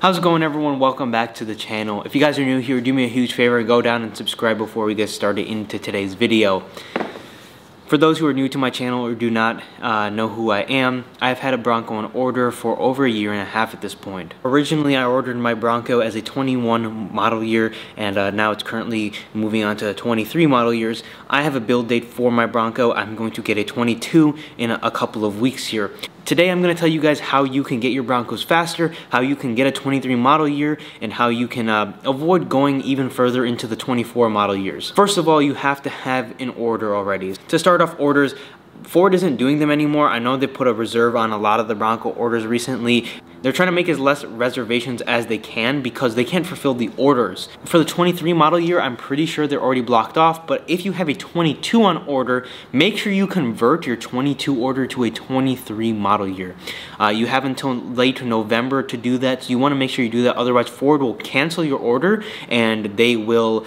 How's it going, everyone? Welcome back to the channel. If you guys are new here, do me a huge favor, go down and subscribe before we get started into today's video. For those who are new to my channel or do not know who I am, I've had a Bronco on order for over a year and a half at this point. Originally, I ordered my Bronco as a 21 model year, and now it's currently moving on to 23 model years. I have a build date for my Bronco. I'm going to get a 22 in a couple of weeks here. Today I'm going to tell you guys how you can get your Broncos faster, how you can get a 23 model year, and how you can avoid going even further into the 24 model years. First of all, you have to have an order already. To start off orders, Ford isn't doing them anymore. I know they put a reserve on a lot of the Bronco orders recently. They're trying to make as less reservations as they can because they can't fulfill the orders. For the 23 model year, I'm pretty sure they're already blocked off, but if you have a 22 on order, make sure you convert your 22 order to a 23 model year. You have until late November to do that, so you want to make sure you do that. Otherwise, Ford will cancel your order and they will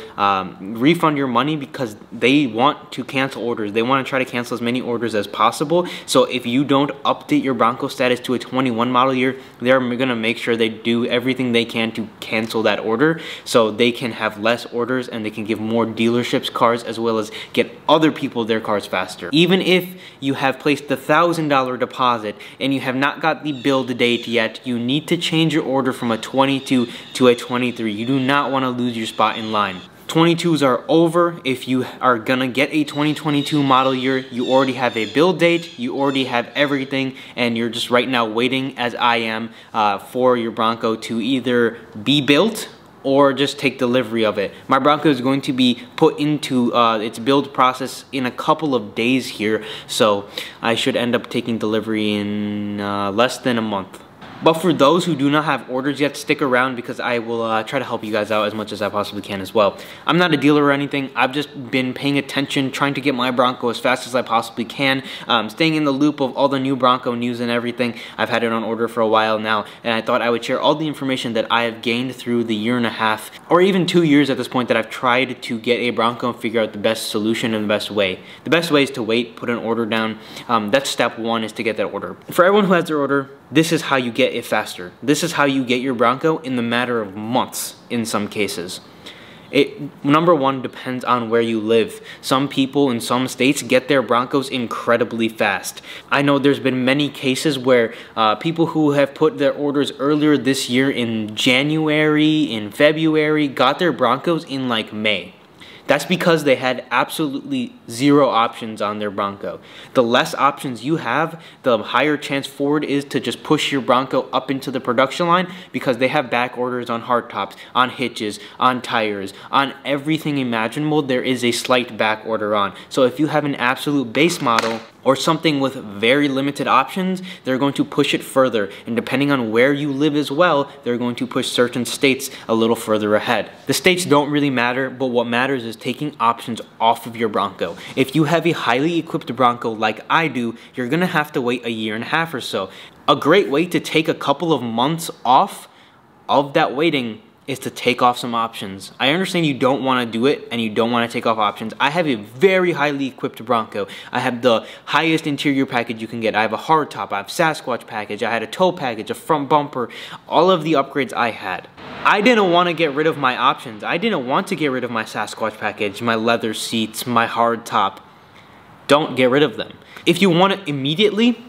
refund your money because they want to cancel orders. They want to try to cancel as many orders as possible. So if you don't update your Bronco status to a 21 model year, they're gonna make sure they do everything they can to cancel that order so they can have less orders and they can give more dealerships cars as well as get other people their cars faster. Even if you have placed the $1,000 deposit and you have not got the build date yet, you need to change your order from a 22 to a 23. You do not want to lose your spot in line. 22s are over. If you are gonna get a 2022 model year, you already have a build date, you already have everything, and you're just right now waiting, as I am, for your Bronco to either be built or just take delivery of it. My Bronco is going to be put into its build process in a couple of days here, so I should end up taking delivery in less than a month. But for those who do not have orders yet, stick around because I will try to help you guys out as much as I possibly can as well. I'm not a dealer or anything. I've just been paying attention, trying to get my Bronco as fast as I possibly can, staying in the loop of all the new Bronco news and everything. I've had it on order for a while now, and I thought I would share all the information that I have gained through the year and a half, or even 2 years at this point, that I've tried to get a Bronco and figure out the best solution and the best way. The best way is to wait, put an order down. That's step one, is to get that order. For everyone who has their order, this is how you get it faster. This is how you get your Bronco in the matter of months in some cases. Number one, depends on where you live. Some people in some states get their Broncos incredibly fast. I know there's been many cases where people who have put their orders earlier this year in January, in February, got their Broncos in like May. That's because they had absolutely zero options on their Bronco. The less options you have, the higher chance Ford is to just push your Bronco up into the production line because they have back orders on hardtops, on hitches, on tires, on everything imaginable. There is a slight back order on. So if you have an absolute base model or something with very limited options, they're going to push it further. And depending on where you live as well, they're going to push certain states a little further ahead. The states don't really matter, but what matters is taking options off of your Bronco. If you have a highly equipped Bronco like I do, you're gonna have to wait a year and a half or so. A great way to take a couple of months off of that waiting is to take off some options. I understand you don't want to do it and you don't want to take off options. I have a very highly equipped Bronco. I have the highest interior package you can get. I have a hardtop, I have Sasquatch package, I had a tow package, a front bumper, all of the upgrades I had. I didn't want to get rid of my options. I didn't want to get rid of my Sasquatch package, my leather seats, my hardtop. Don't get rid of them. If you want it immediately,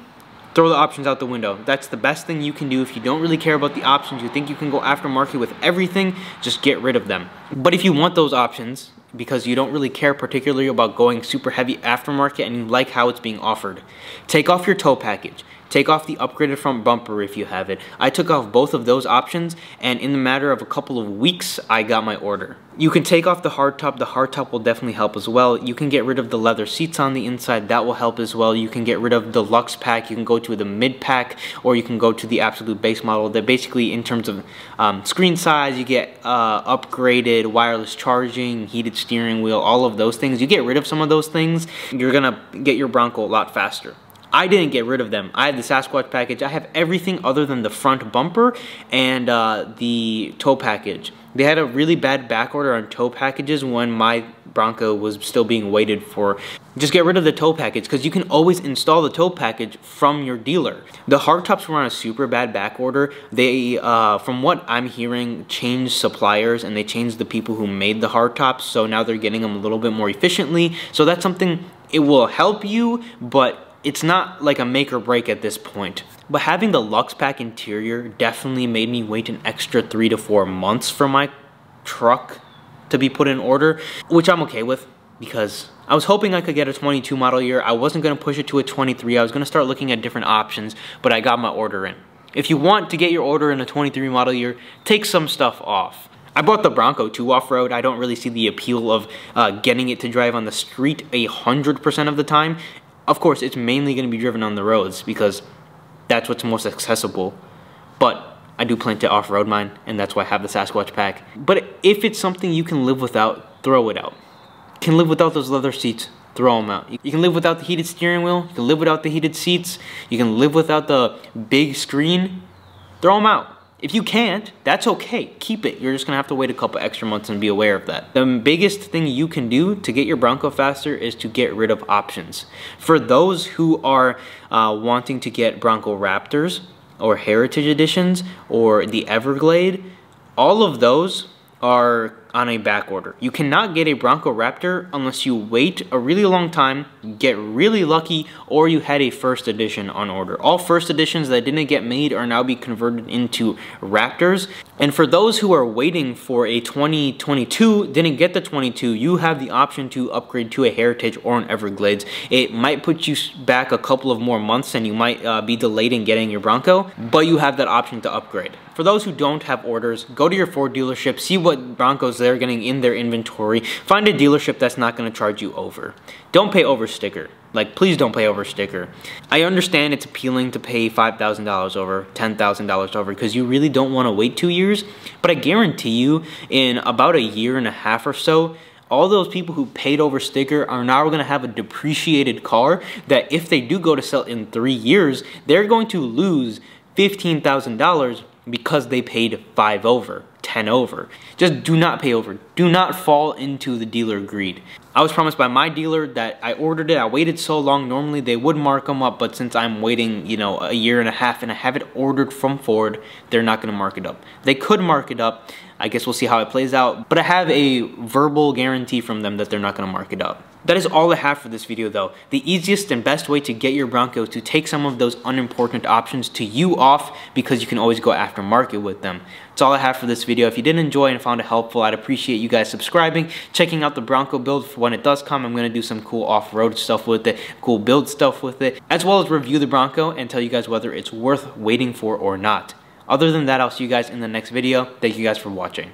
throw the options out the window. That's the best thing you can do. If you don't really care about the options, you think you can go aftermarket with everything, just get rid of them. But if you want those options, because you don't really care particularly about going super heavy aftermarket and you like how it's being offered, take off your tow package. Take off the upgraded front bumper if you have it. I took off both of those options, and in the matter of a couple of weeks, I got my order. You can take off the hardtop. The hardtop will definitely help as well. You can get rid of the leather seats on the inside. That will help as well. You can get rid of the Luxe pack. You can go to the mid pack, or you can go to the absolute base model. That basically, in terms of screen size, you get upgraded wireless charging, heated steering wheel, all of those things. You get rid of some of those things, you're gonna get your Bronco a lot faster. I didn't get rid of them. I have the Sasquatch package. I have everything other than the front bumper and the tow package. They had a really bad back order on tow packages when my Bronco was still being waited for. Just get rid of the tow package, because you can always install the tow package from your dealer. The hardtops were on a super bad back order. They, from what I'm hearing, changed suppliers and they changed the people who made the hardtops, so now they're getting them a little bit more efficiently. So that's something, it will help you, but it's not like a make or break at this point. But having the Lux Pack interior definitely made me wait an extra 3 to 4 months for my truck to be put in order, which I'm okay with, because I was hoping I could get a 22 model year. I wasn't going to push it to a 23. I was going to start looking at different options, but I got my order in. If you want to get your order in a 23 model year, take some stuff off. I bought the Bronco 2 off-road. I don't really see the appeal of getting it to drive on the street 100% of the time. Of course, it's mainly going to be driven on the roads because that's what's most accessible. But I do plan to off-road mine, and that's why I have the Sasquatch pack. But if it's something you can live without, throw it out. You can live without those leather seats, throw them out. You can live without the heated steering wheel, you can live without the heated seats, you can live without the big screen, throw them out. If you can't, that's okay, keep it. You're just gonna have to wait a couple extra months and be aware of that. The biggest thing you can do to get your Bronco faster is to get rid of options. For those who are wanting to get Bronco Raptors, or Heritage Editions, or the Everglade, all of those are on a back order. You cannot get a Bronco Raptor unless you wait a really long time, get really lucky, or you had a first edition on order. All first editions that didn't get made are now being converted into Raptors. And for those who are waiting for a 2022, didn't get the 22, you have the option to upgrade to a Heritage or an Everglades. It might put you back a couple of more months and you might be delayed in getting your Bronco, but you have that option to upgrade. For those who don't have orders, go to your Ford dealership, see what Broncos they're getting in their inventory. Find a dealership that's not going to charge you over. Don't pay over sticker. Like, please don't pay over sticker. I understand it's appealing to pay $5,000 over, $10,000 over, because you really don't want to wait 2 years. But I guarantee you, in about a year and a half or so, all those people who paid over sticker are now going to have a depreciated car that if they do go to sell in 3 years, they're going to lose $15,000 because they paid 5 over, 10 over. Just do not pay over. Do not fall into the dealer greed. I was promised by my dealer that I ordered it. I waited so long. Normally they would mark them up, but since I'm waiting, you know, a year and a half and I have it ordered from Ford, they're not going to mark it up. They could mark it up. I guess we'll see how it plays out, but I have a verbal guarantee from them that they're not going to mark it up. That is all I have for this video though. The easiest and best way to get your Bronco is to take some of those unimportant options to you off, because you can always go after market with them. That's all I have for this video. If you did enjoy and found it helpful, I'd appreciate you guys subscribing, checking out the Bronco build for when it does come. I'm going to do some cool off-road stuff with it, cool build stuff with it, as well as review the Bronco and tell you guys whether it's worth waiting for or not. Other than that, I'll see you guys in the next video. Thank you guys for watching.